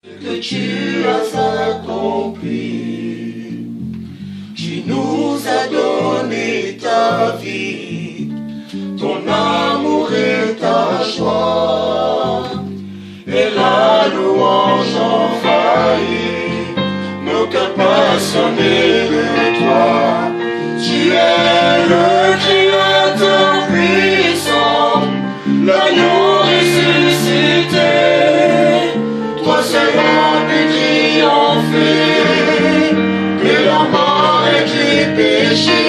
que tu as accompli. Tu nous as donné ta vie, ton amour et ta joie, et la louange envahit nos cœurs passionnés de toi. Tu es le Créateur puissant, l'agneau ressuscité. Toi seul as pu triompher de la mort et du péché.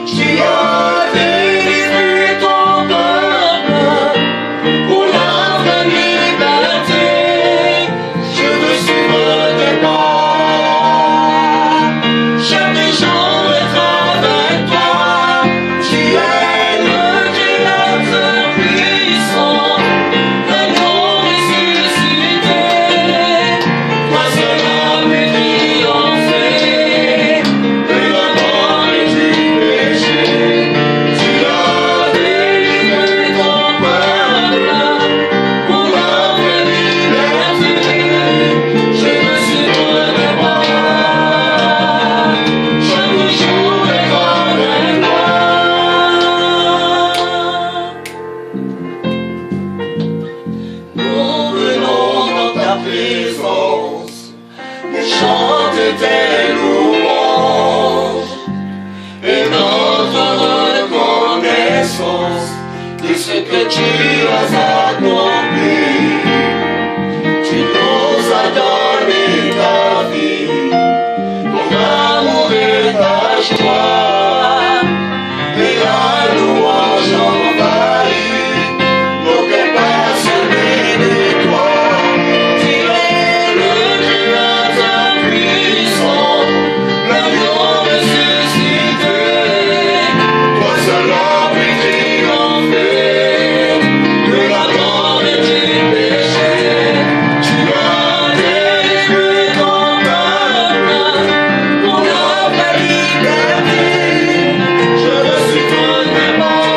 Tu as délivré ton peuple pour la vraie liberté. Je veux suivre tes pas, chaque jour être avec toi. Tu es le Créateur puissant, l'agneau ressuscité. Toi seul as pu triompher de la mort et du péché. Tu as délivré ton peuple pour la vraie liberté. Je veux suivre tes pas, chaque jour être avec toi. Nous venons dans ta présence, nous chanter tes louanges et notre reconnaissance de ce que tu as accompli. Tu nous as donné ta vie, ton amour et ta joie, et la louange envahit nos cœurs passionnés de toi. Tu es le Créateur puissant, l'agneau ressuscité. Toi seul as pu triompher de la mort et du péché. Tu as délivré ton peuple pour la vraie liberté. Je veux suivre tes pas,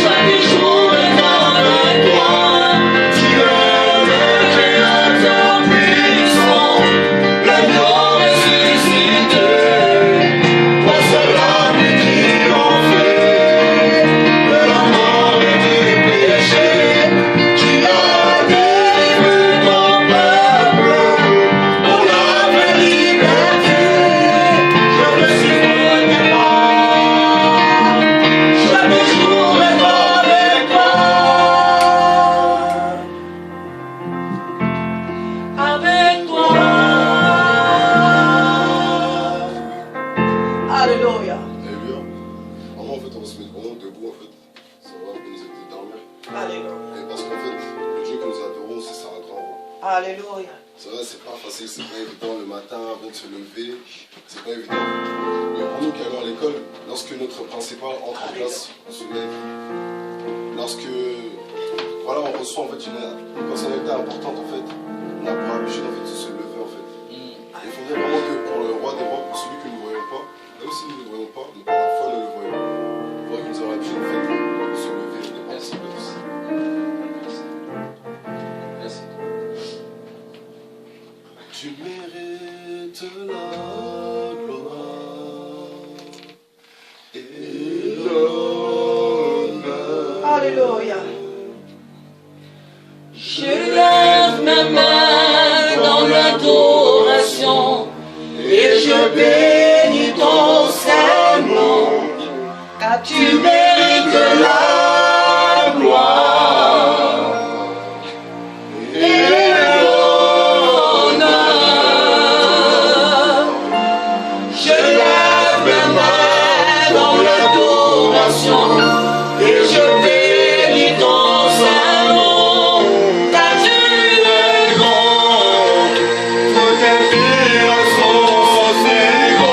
chaque jour être avec toi. Tu es le Créateur puissant, l'agneau ressuscité. Toi seul as pu triompher de la mort et du péché. Tu as délivré ton peuple pour la vraie liberté. Je veux suivre tes pas, chaque jour être avec toi. Avec toi. Alléluia. Alléluia. Vraiment, en fait, on va se mettre vraiment debout, en fait. Ça va nous aider à dormir. Alléluia. Et parce qu'en fait, le Dieu que nous adorons, c'est ça un grand roi. Alléluia. C'est vrai, c'est pas facile, c'est pas évident le matin avant de se lever. C'est pas évident. Mais pour nous qui allons à l'école, lorsque notre principal entre en classe, on se lève. Lorsque, voilà, on reçoit en fait une personnalité importante, en fait, on a pour habitude en fait de se lever, en fait. Il faudrait vraiment que pour le roi des rois, pour celui que nous ne voyons pas, même si nous ne le voyons pas, mais par la foi nous le voyons. Il faudrait que nous ayons l'habitude en fait de se lever et de penser à tous. Merci. Tu mérites la gloire et l'honneur. Alléluia. Je lève mes mains dans l'adoration et je bénis ton saint nom, car tu mérites la gloire et l'honneur. Je lève mes mains dans l'adoration et je bénis ton saint nom, car tu es grand. Toutes tes filles sont si grandes.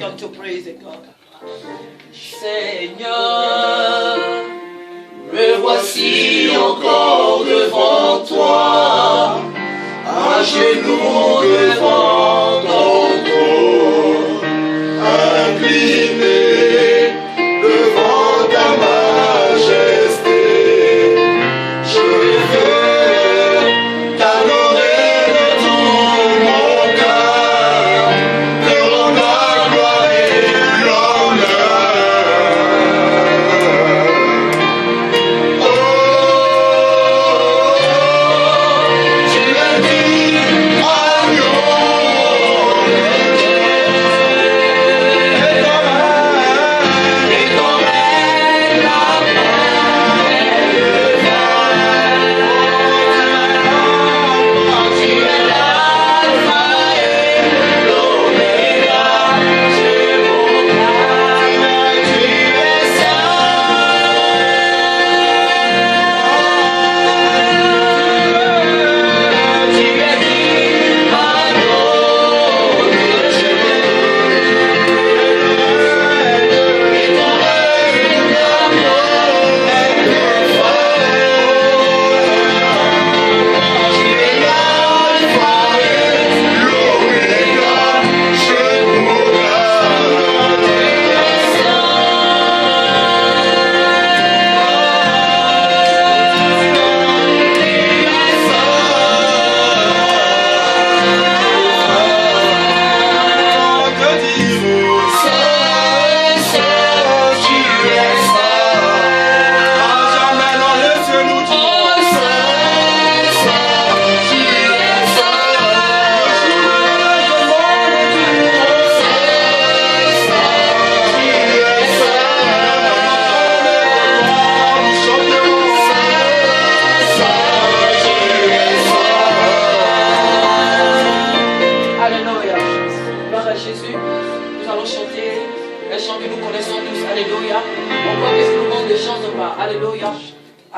come to praise God. Seigneur, me voici encore devant toi, à genoux devant ton trône, incliné devant ta majesté. Je veux t'adorer de tout mon cœur, te rendre la gloire et l'honneur. Oh, tu es dit, agneau de Dieu, et ton règne la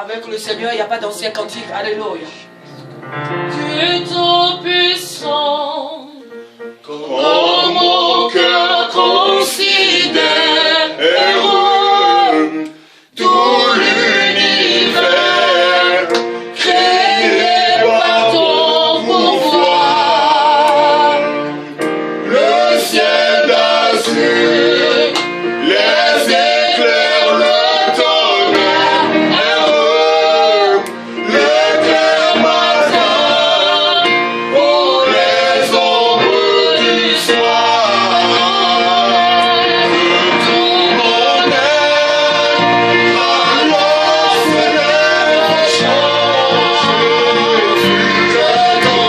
avec le Seigneur, il n'y a pas d'ancien cantique. Alléluia. Tu es tout puissant, comme mon cœur considère tout l'univers, créé par ton pouvoir, le ciel d'azur, les éclairs, le tonnerre, le clair matin, pour les ombres du soir. Tout mon être, alors célèbre chant, que ton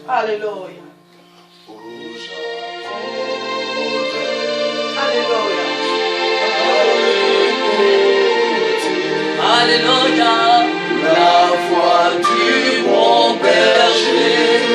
Alléluia. Alléluia. Alléluia. La voix du bon berger.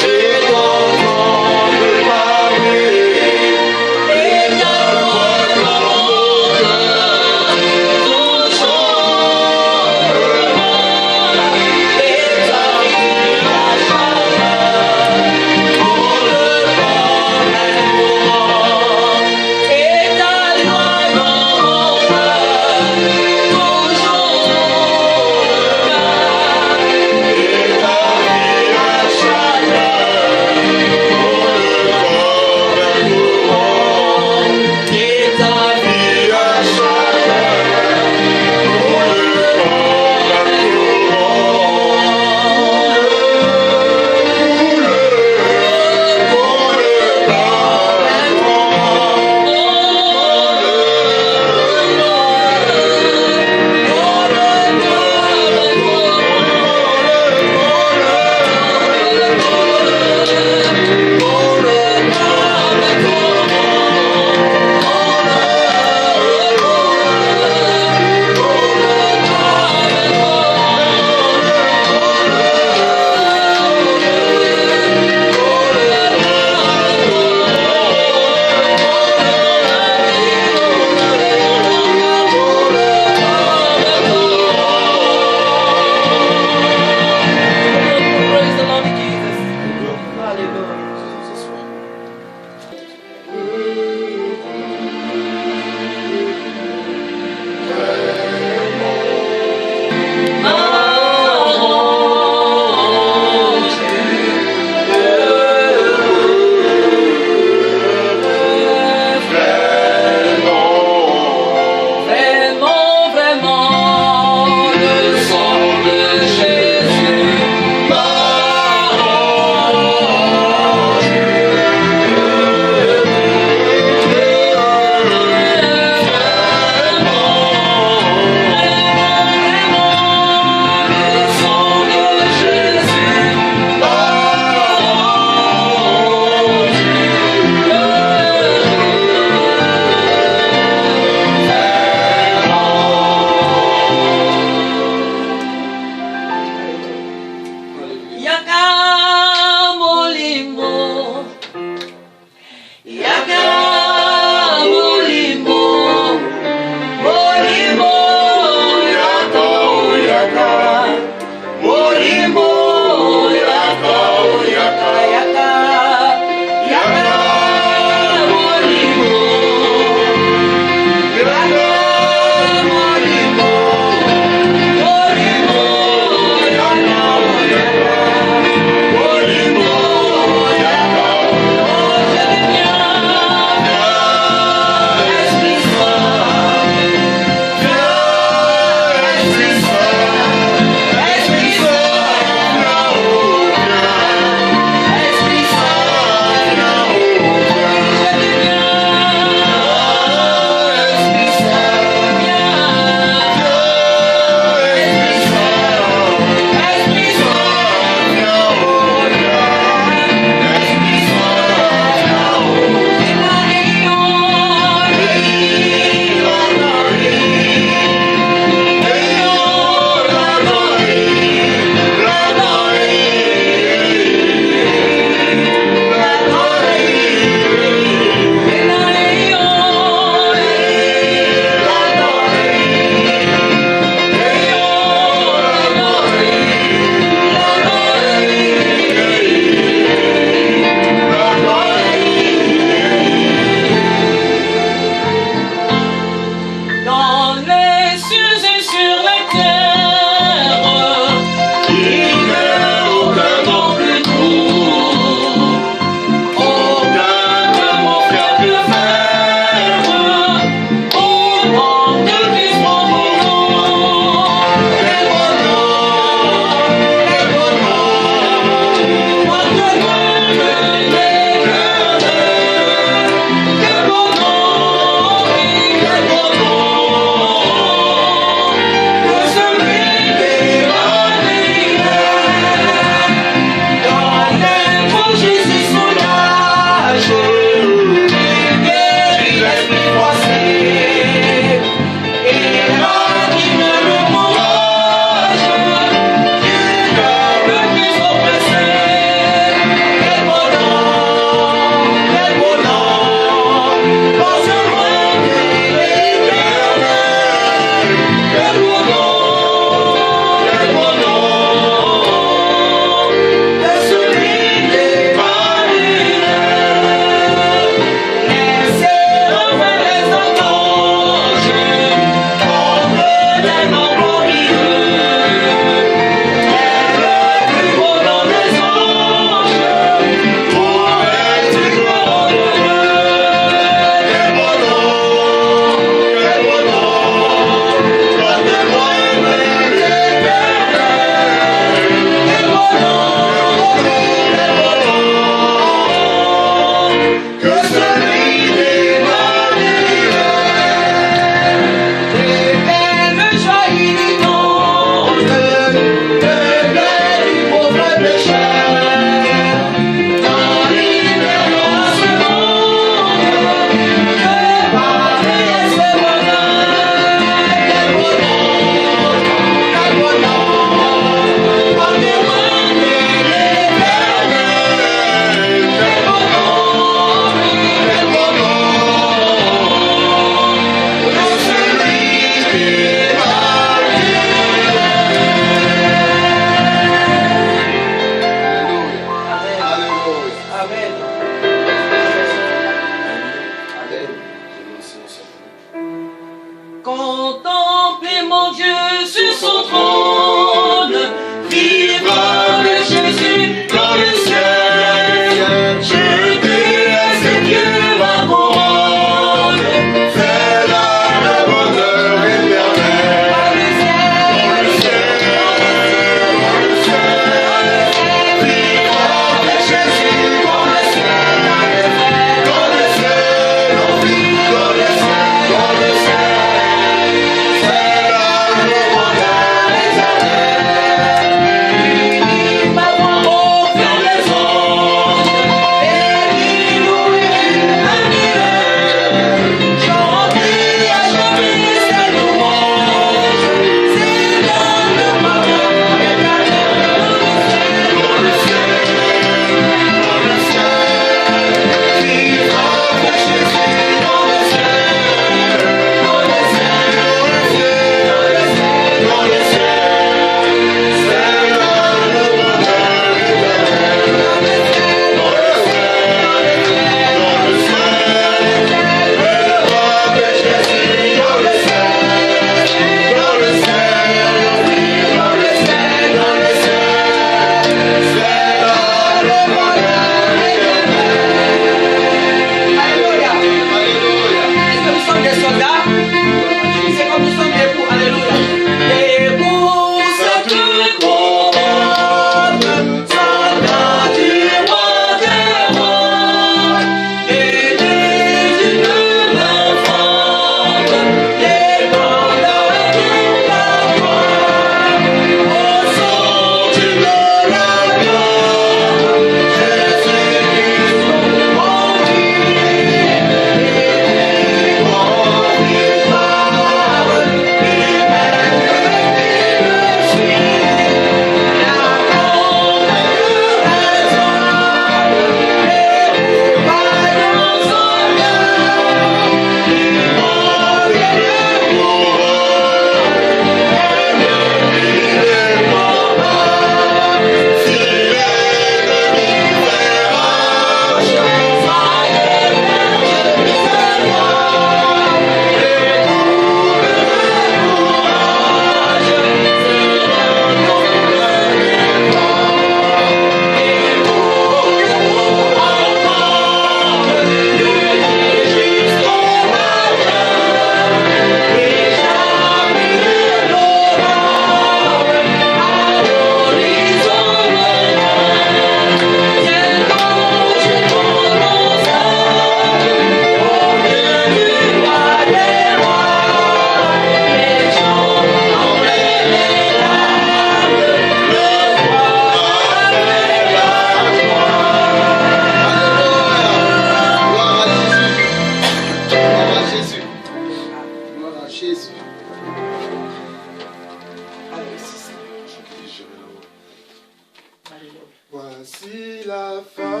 Voici la fin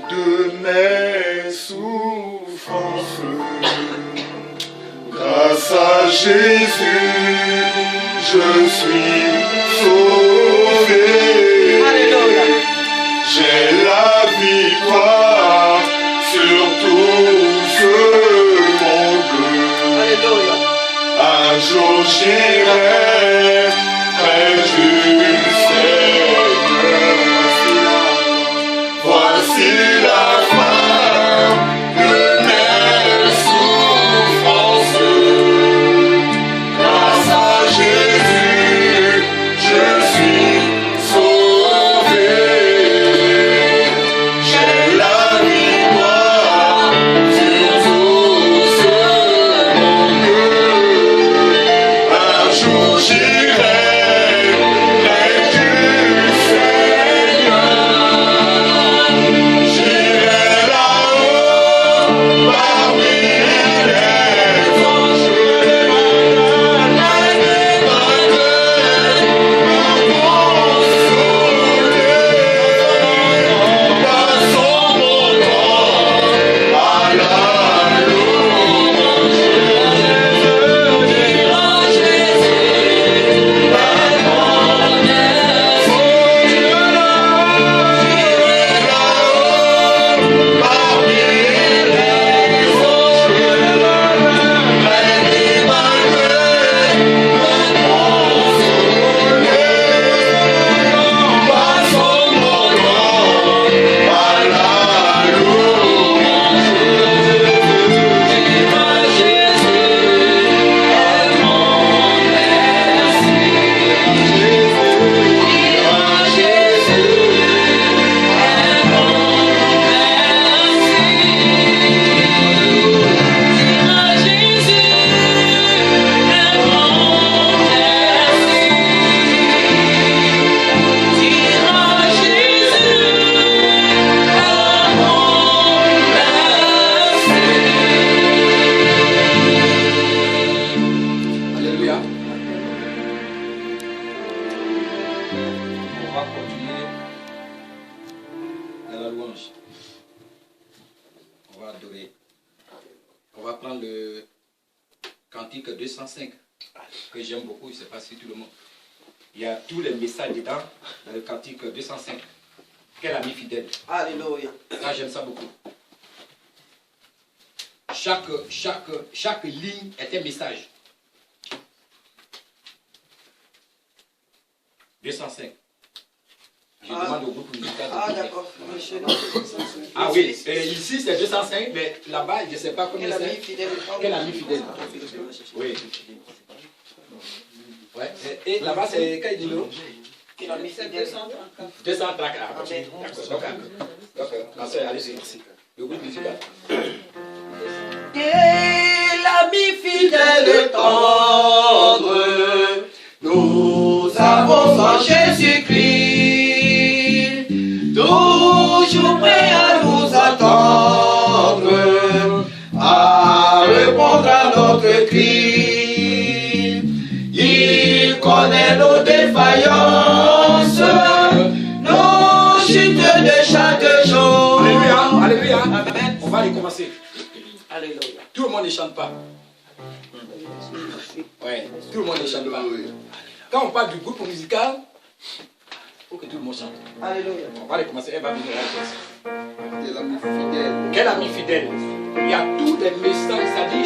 de mes souffrances. Grâce à Jésus, je suis sauvé. Alléluia. J'ai la victoire sur tout ce monde. Alléluia. Un jour j'irai près du Seigneur. Voici la fin de mes souffrances. Grâce à Jésus, je suis sauvé. J'ai la victoire sur tout ce monde. Un jour j'irai près du Seigneur. J'irai là-haut parmi les anges. Passons mon temps à la louange. Alléluia. On va continuer dans la louange. On va adorer. On va prendre le cantique 205 que j'aime beaucoup, je ne sais pas si tout le monde. Il y a tous les messages dedans dans le cantique 205. Quel ami fidèle. Alléluia. Là, j'aime ça beaucoup. Chaque ligne est un message. 205. Je demande au groupe musical de Ah, couper. d'accord. Ah oui, ici c'est 205, mais là-bas, je ne sais pas combien Quel ami c'est. fidèle. Quel ami fidèle. Oui. Ouais. Et là-bas, c'est quel numéro? Quel ami fidèle. 234. Ah, Amen. d'accord. D'accord. Allez-y. Le groupe musical. Quel ami fidèle et tendre, nous avons en Jésus-Christ, toujours prêt à nous attendre, à répondre à notre cri. Il connaît nos défaillances, nos chutes de chaque jour. Alléluia. Alléluia. Amen. On va aller commencer. Alléluia. Tout le monde ne chante pas. Ouais, tout le monde ne chante pas. Quand on parle du groupe musical, il faut que tout le monde chante. Alléluia. On va aller commencer. Elle va venir à la Quel ami fidèle. Quel ami fidèle. Il y a tous les messages, c'est-à-dire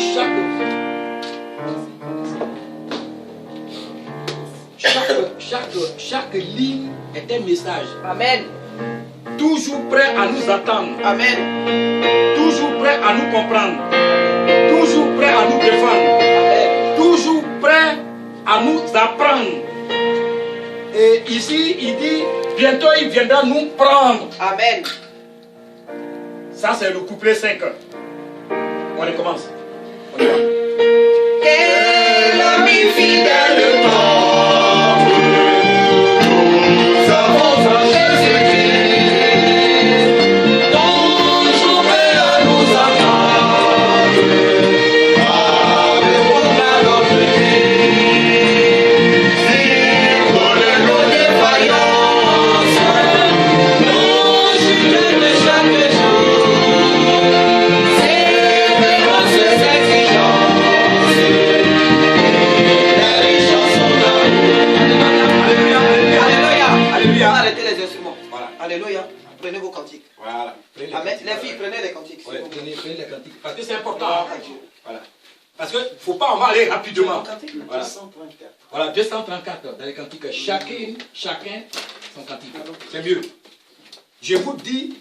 chaque ligne est un message. Amen. Toujours prêt à nous attendre. Amen. Toujours prêt à nous comprendre. Toujours prêt à nous défendre. Amen. Toujours prêt à nous apprendre. Et ici, il dit, bientôt il viendra nous prendre. Amen. Ça, c'est le couplet 5. On recommence. On y va. Quel ami fidèle tendre, Nous avons en Jésus-Christ, toujours prêt à nous attendre, à répondre à notre cri. connaît nos défaillances, Alléluia. arrêter les instruments. Voilà. Alléluia. Prenez vos cantiques. Voilà. Prenez Amen. cantiques. Les filles, prenez les cantiques. s'il Ouais, vous plaît. prenez les cantiques. Parce que c'est important. Gloire à Dieu. Voilà. Parce qu'il ne faut pas, on va aller rapidement. Cantique. Voilà. 234. Voilà, 234 dans les cantiques. Chacun son cantique. C'est mieux. Je vous dis,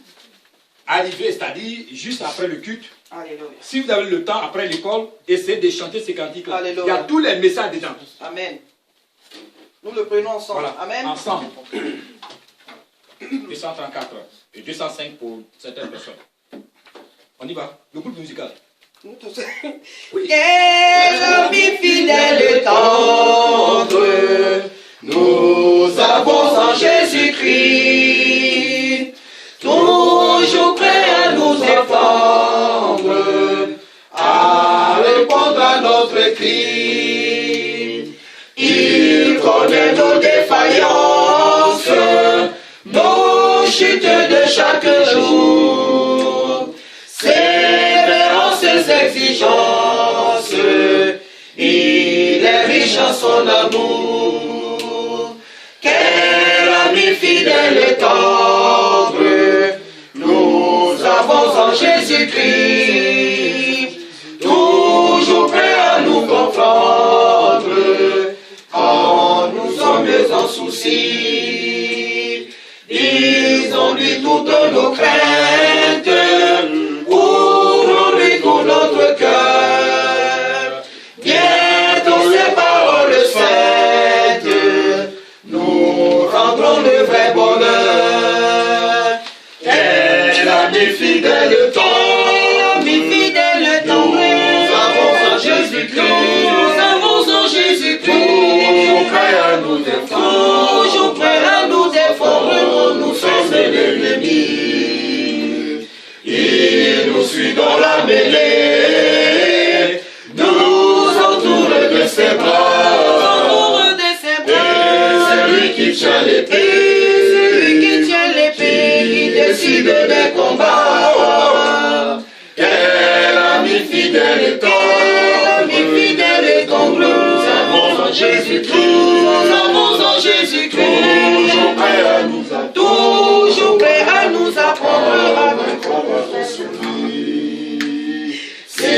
arrivez, c'est-à-dire juste après le culte. Alléluia. Si vous avez le temps après l'école, essayez de chanter ces cantiques-là. Alléluia. Il y a tous les messages dedans. Amen. Nous le prenons ensemble. Voilà, Amen. ensemble. 234 et 205 pour certaines personnes. On y va. Le groupe musical. Nous tous. Oui. Quel ami fidèle et tendre nous avons en Jésus-Christ, toujours prêt à nous défendre, à répondre à notre cri. Il connaît nos défaillances, nos chutes de chaque jour, sévérances exigences, il est riche en son amour. Quel ami fidèle et tendre nous avons en Jésus-Christ, toujours prêt à nous comprendre quand nous sommes en souci. Disons-lui toutes nos craintes, ouvrons-lui tout notre cœur. Bientôt ces paroles saintes nous rendront le vrai bonheur. Quel ami fidèle et tendre, nous avons en Jésus-Christ, toujours prêt à nous défendre, nous sommes l'ennemi. Il nous suit dans la mêlée, nous entoure de ses bras, et c'est lui qui tient l'épée, qui décide des combats. Quel ami fidèle et tendre, nous avons en Jésus-Christ, toujours prêt à nous apprendre à vaincre sur lui. Si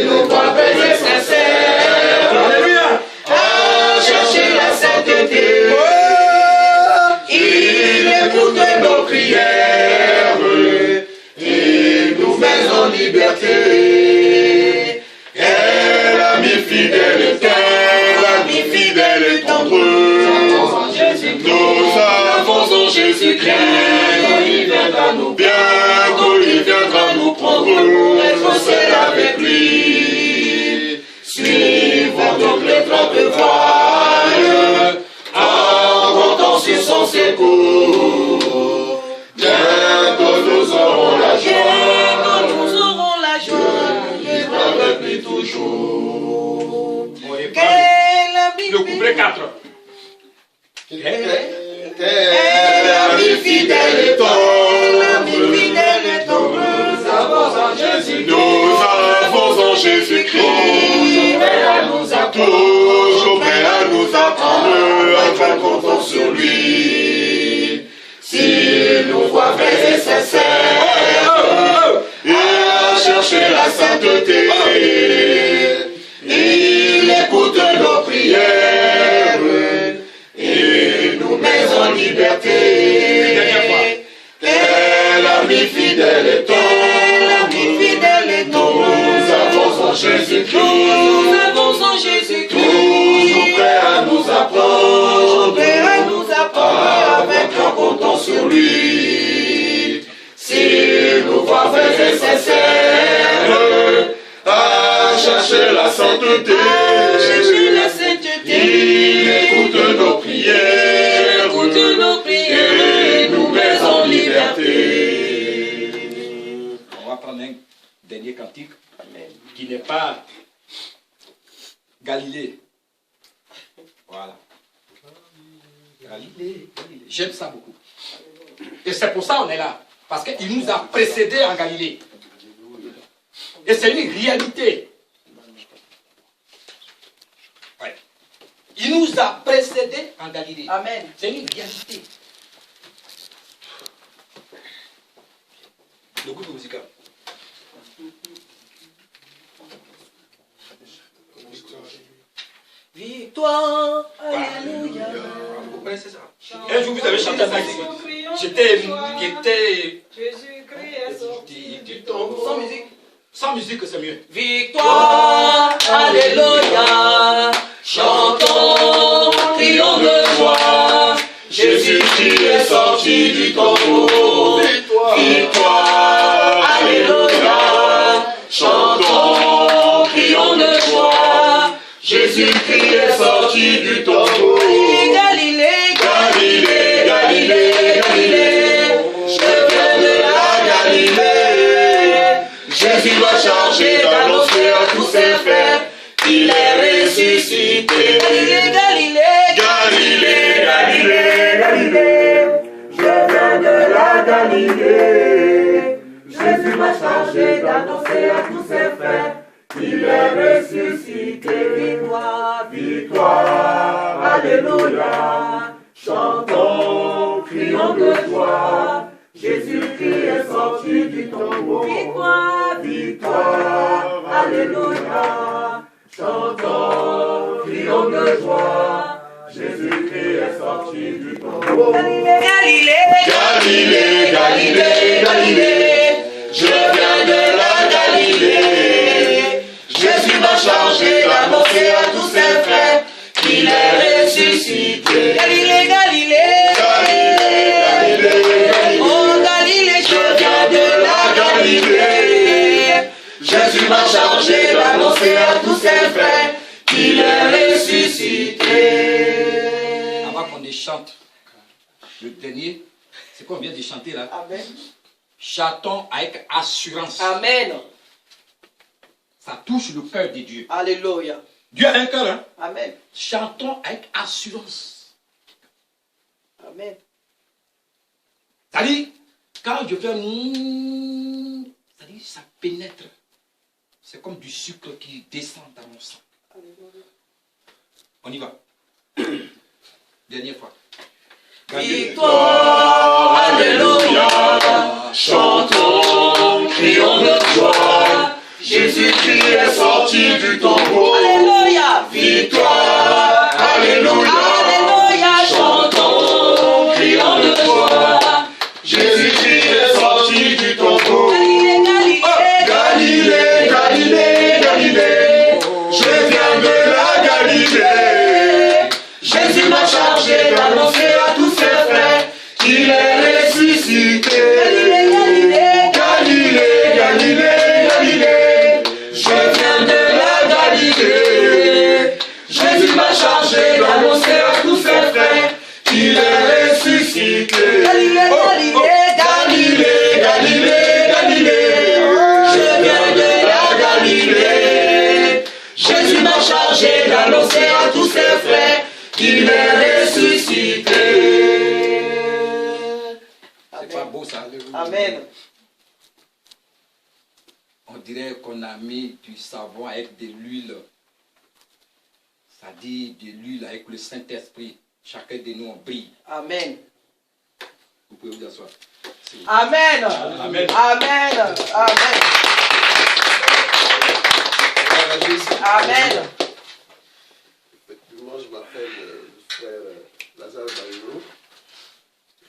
nous voix vraie et sincère, à chercher la sainteté, il écoute nos prières et nous met en liberté. Quel ami fidèle et tendre, nous avons en Jésus-Christ, il viendra nous bientôt, il viendra nous prendre, être seul avec lui. Suivons donc les 30 voiles, en comptant sur son secours. Bientôt nous aurons la joie, vivre avec lui toujours. Le couplet 4. Quel ami fidèle et tendre, Nous avons en Jésus-Christ, toujours prêt à nous apprendre, enfin comptons sur lui. S'il nous voit vrais et sincères, à chercher la sainteté, il écoute nos prières et nous met en liberté. Quel ami fidèle et tendre, nous avons en Jésus-Christ, toujours prêt à nous apprendre, avec un comptant sur lui. S'il nous voit vrais et sincères, à chercher la sainteté, il écoute nos prières et nous met en liberté. On va prendre un dernier cantique qui n'est pas Galilée. Voilà. Galilée. J'aime ça beaucoup. Et c'est pour ça qu'on est là. Parce qu'il nous a précédés en Galilée. Et c'est une réalité. Ouais. Il nous a précédés en Galilée. Amen. C'est une réalité. Le groupe musical. Victoire, alléluia. Vous connaissez ça? Un jour, vous avez chanté ça ici. J'étais. Jésus-Christ est sorti Du tombeau. Sans musique. Sans musique, c'est mieux. Victoire, alléluia. Chantons, crions de joie. Jésus-Christ est sorti du tombeau. Victoire, alléluia. Chantons, crions de joie. Jésus-Christ est sorti du tombeau. Galilée, Galilée, Galilée, Galilée. Je viens de la Galilée. Jésus m'a chargé d'annoncer à tous ses frères qu'il est ressuscité. Galilée, Galilée, Galilée, Galilée, Galilée. Je viens de la Galilée. Jésus m'a chargé d'annoncer à tous ses frères qu'il est ressuscité. victoire, Victoire, alléluia. Chantons, crions de joie. Jésus-Christ est sorti du tombeau. victoire, Victoire, alléluia. Chantons, crions de joie. Jésus-Christ est sorti du tombeau. Galilée, Galilée, Galilée, Galilée. Je viens de la Galilée. Jésus m'a chargé d'annoncer à tous ses frères qu'il est ressuscité. Galilée, Galilée, Galilée, Galilée, Galilée. oh Galilée, Je viens de la Galilée. Jésus m'a chargé d'annoncer à tous ses frères qu'il est ressuscité. Avant qu'on ne chante le dernier, c'est qu'on vient de chanter là. Amen. Chantons avec assurance. Amen. Ça touche le cœur de Dieu. Alléluia. Dieu a un cœur, hein? Amen. Chantons avec assurance. Amen. C'est-à-dire, quand je fais c'est-à-dire, ça pénètre. C'est comme du sucre qui descend dans mon sang. On y va. Dernière fois. Victoire, alléluia. Chantons, crions de joie. Jésus-Christ est sorti du tombeau. Alléluia. Victoire, alléluia. Alléluia. Chantons, crions de joie. Jésus-Christ est sorti du tombeau. Galilée, Galilée. Galilée, Galilée, Galilée. Je viens de la Galilée. Jésus m'a chargé d'annoncer à tous ses frères qu'il est ressuscité. Galilée, Galilée. Galilée, Galilée, Galilée. Je viens de la Galilée. Jésus m'a chargé d'annoncer à tous ses frères qu'il est ressuscité. Galilée, Galilée. Galilée, Galilée, Galilée. Je viens de la Galilée. Jésus m'a chargé d'annoncer à tous ses frères qu'il est ressuscité. C'est pas beau ça. Amen. On dirait qu'on a mis du savon avec de l'huile. Ça dit de l'huile avec le Saint-Esprit. Chacun de nous, on brille. Amen. Vous pouvez vous asseoir. Amen. Amen. Amen. Amen. Amen. Effectivement, je m'appelle le frère Lazare Baïno.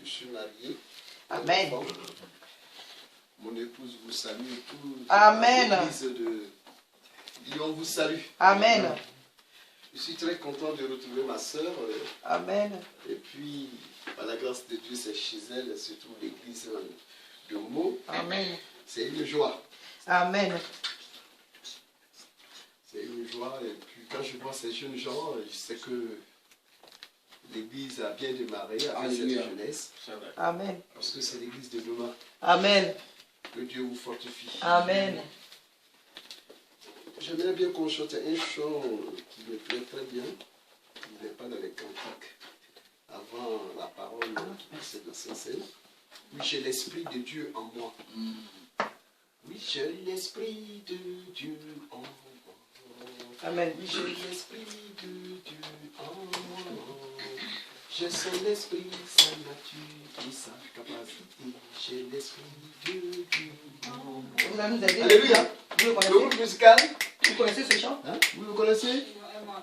Je suis marié. Amen. Mon épouse vous salue et tout. Amen. L'église de Lyon vous salue. Amen. Je suis très content de retrouver ma soeur. Amen. Et puis, par la grâce de Dieu, c'est chez elle, surtout l'église de Meaux. Amen. C'est une joie. Amen. C'est une joie. Et puis, quand je vois ces jeunes gens, je sais que l'église a bien démarré avec cette Alléluia. jeunesse. Amen. Parce que c'est l'église de demain. Amen. Que Dieu vous fortifie. Amen. J'aimerais bien qu'on chante un chant qui me plaît très bien. Il n'est pas dans les cantiques. Avant la parole qui précède la Sainte-Seine. Oui, j'ai l'Esprit de Dieu en moi. Oui, j'ai l'Esprit de Dieu en moi. Amen. Oui, j'ai l'Esprit de Dieu en moi. J'ai son esprit, sa nature et sa capacité. J'ai l'esprit de Dieu. Vous allez nous aider. Alléluia. Vous le Le connaissez? groupe musical, Vous connaissez ce chant? hein? Vous le connaissez?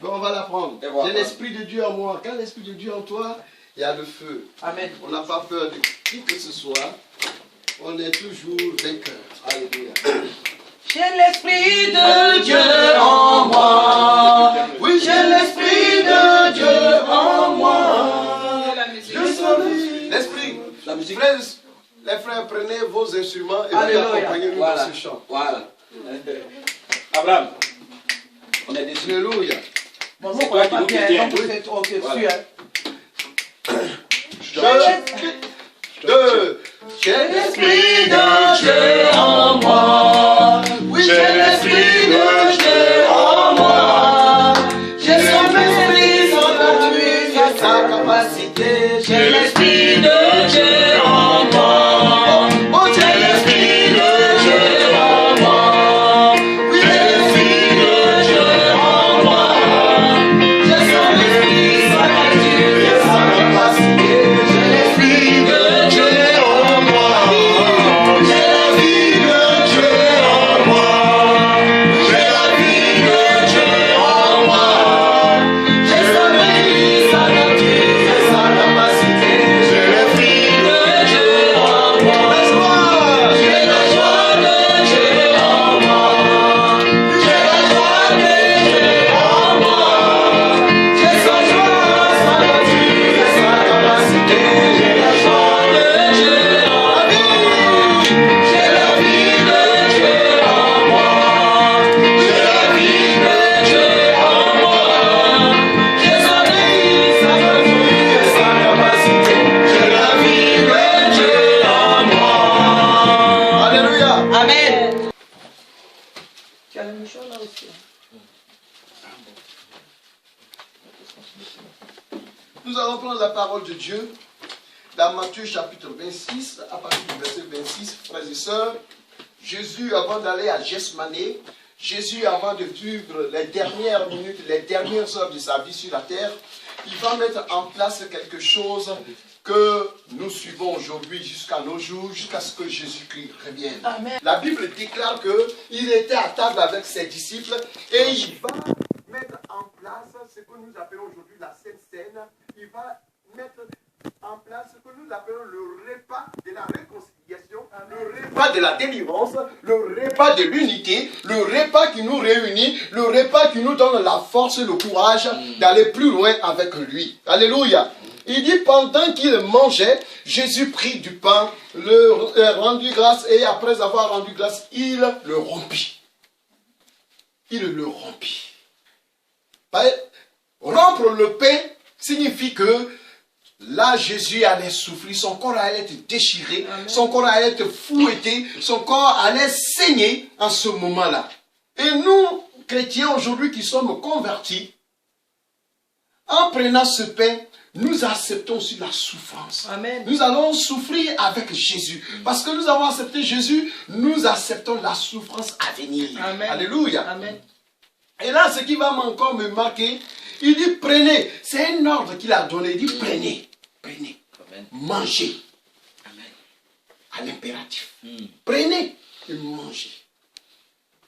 Bon, on va l'apprendre. Et voilà. J'ai l'esprit de Dieu en moi. Quand l'esprit de Dieu en toi, il y a le feu. Amen. On n'a pas peur de qui que ce soit. On est toujours vainqueur. Alléluia. J'ai l'esprit de Dieu en moi. Oui, J'ai l'esprit de Dieu en moi. Je suis l'esprit. La musique. Frères, les frères, prenez vos instruments et Alléluia. accompagnez-nous Voilà. dans ce chant. Voilà. Abraham, on est déçu. Alléluia. Bon, C'est vous toi ne qui pas nous bien, soutiens. donc vous êtes ok, Voilà. sûr. J'ai L'esprit de Dieu en moi. Oui, j'ai l'esprit de Dieu en moi. J'ai son esprit, son nature et sa capacité. J'ai l'esprit de Dieu en moi. Oh, j'ai l'esprit de Dieu en moi. Oui, j'ai l'esprit de Dieu en moi. J'ai son esprit, sa nature et sa capacité. J'ai l'esprit de Dieu en moi. J'ai la vie de Dieu en moi. J'ai la vie de Dieu en moi. J'ai son esprit, sa nature et sa capacité. J'ai l'esprit de Dieu en moi. J'ai la joie de Dieu en moi. J'ai la joie de Dieu en moi. J'ai sa joie, sa nature et sa capacité. J'ai la joie de Dieu en moi. J'ai la vie de Dieu en moi. J'ai la vie de Dieu en moi. J'ai sa vie, sa nature et sa capacité. J'ai la vie de Dieu en moi. Alléluia. Amen. Tu as le mouchoir là aussi. Nous allons prendre la parole de Dieu dans Matthieu chapitre 26, à partir du verset 26, frères et sœurs. Jésus, avant d'aller à Gethsémani, Jésus, avant de vivre les dernières minutes, les dernières heures de sa vie sur la terre, il va mettre en place quelque chose que nous suivons aujourd'hui jusqu'à nos jours, jusqu'à ce que Jésus-Christ revienne. Amen. La Bible déclare qu'il était à table avec ses disciples et il va mettre en place ce que nous appelons aujourd'hui la Sainte Seine. Il va mettre en place ce que nous appelons le repas de la réconciliation, le repas de la délivrance, le repas de l'unité, le repas qui nous réunit, le repas qui nous donne la force et le courage d'aller plus loin avec lui. Alléluia. Il dit, pendant qu'il mangeait, Jésus prit du pain, le rendit grâce, et après avoir rendu grâce, il le rompit. Il le rompit. Rompre le pain signifie que là, Jésus allait souffrir, son corps allait être déchiré, son corps allait être fouetté, son corps allait saigner en ce moment-là. Et nous, chrétiens aujourd'hui qui sommes convertis, en prenant ce pain, nous acceptons aussi la souffrance. Amen. Nous allons souffrir avec Jésus. Parce que nous avons accepté Jésus, nous acceptons la souffrance à venir. Amen. Alléluia. Amen. Et là, ce qui va encore me marquer, il dit prenez. C'est un ordre qu'il a donné. Il dit prenez. Prenez. Amen. Mangez. Amen. À l'impératif. Prenez et mangez.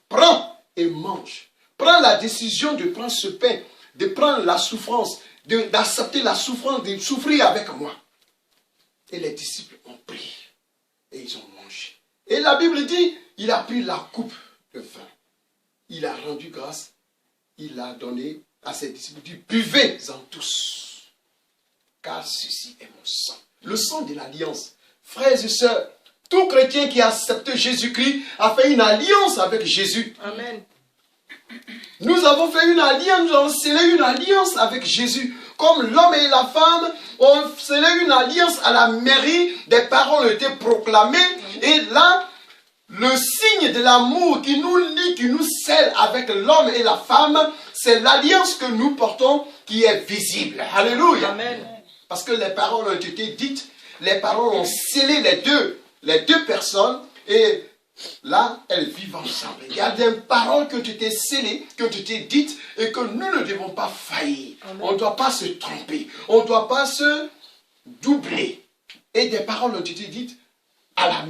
Prends et mange. Prends la décision de prendre ce pain, de prendre la souffrance, d'accepter la souffrance, de souffrir avec moi. Et les disciples ont pris. Et ils ont mangé. Et la Bible dit, il a pris la coupe de vin. Il a rendu grâce. Il a donné à ses disciples. Il dit, buvez-en tous. Car ceci est mon sang. Le sang de l'alliance. Frères et sœurs, tout chrétien qui a accepté Jésus-Christ a fait une alliance avec Jésus. Amen. Nous avons fait une alliance, nous avons scellé une alliance avec Jésus. Comme l'homme et la femme ont scellé une alliance à la mairie, des paroles ont été proclamées. Et là, le signe de l'amour qui nous lie, qui nous scelle avec l'homme et la femme, c'est l'alliance que nous portons qui est visible. Alléluia. Amen. Parce que les paroles ont été dites, les paroles ont scellé les deux personnes. Et là, elles vivent ensemble. Il y a des paroles qui ont été scellées, qui ont été dites et que nous ne devons pas faillir. On ne doit pas se tromper. On ne doit pas se doubler. Et des paroles ont été dites à la main.